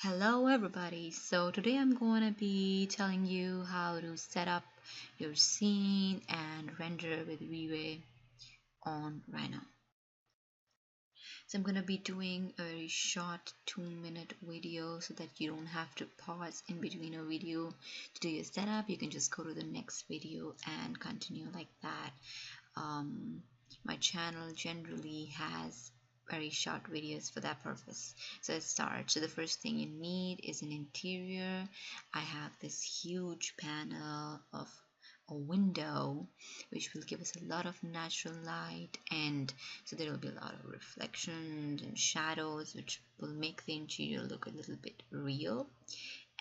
Hello everybody. So today I'm going to be telling you how to set up your scene and render with Vray on Rhino. So I'm going to be doing a very short 2-minute video so that you don't have to pause in between a video to do your setup. You can just go to the next video and continue like that. My channel generally has very short videos for that purpose. So let's start. So the first thing you need is an interior. I have this huge panel of a window which will give us a lot of natural light, and so there will be a lot of reflections and shadows which will make the interior look a little bit real.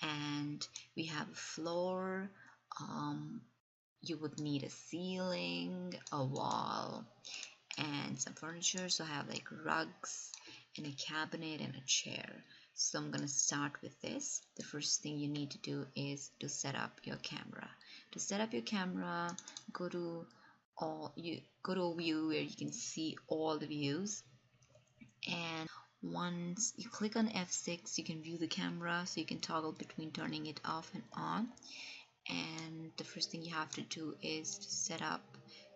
And we have a floor. You would need a ceiling, a wall, and some furniture. So I have like rugs and a cabinet and a chair. So I'm gonna start with this. The first thing you need to do is to set up your camera. To set up your camera, go to a view where you can see all the views, and once you click on F6 you can view the camera, so you can toggle between turning it off and on. And the first thing you have to do is to set up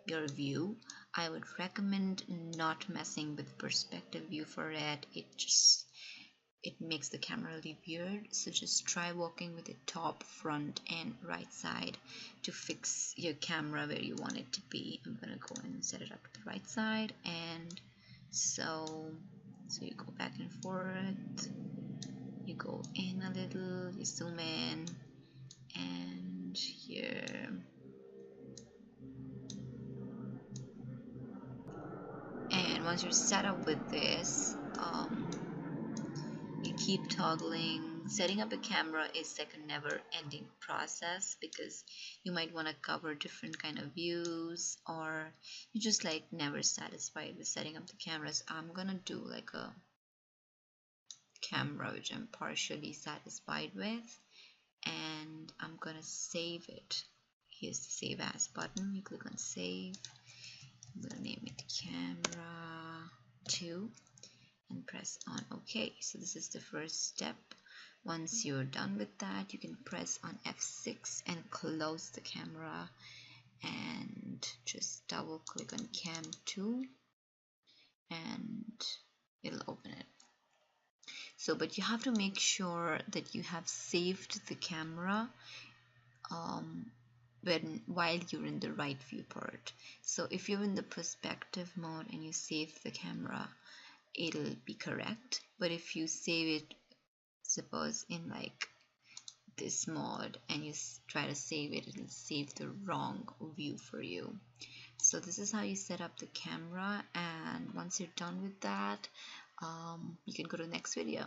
your view. I would recommend not messing with perspective view for it. It makes the camera really weird. So just try working with the top, front and right side to fix your camera where you want it to be. I'm gonna go and set it up to the right side, and so you go back and forth, you go in a little, you zoom in, and here, and once you're set up with this, you keep toggling. Setting up a camera is like a never-ending process because you might want to cover different kind of views, or you just like never satisfied with setting up the cameras. I'm gonna do like a camera which I'm partially satisfied with, and I'm gonna save it. Here's the save as button. You click on save. I'm gonna name it camera 2 and press on OK. So this is the first step. Once you're done with that, you can press on F6 and close the camera, and just double click on cam 2 and it'll open it. So but you have to make sure that you have saved the camera while you're in the right viewport. So if you're in the perspective mode and you save the camera, it'll be correct. But if you save it, suppose in like this mode, and you try to save it, it'll save the wrong view for you. So this is how you set up the camera, and once you're done with that, you can go to the next video.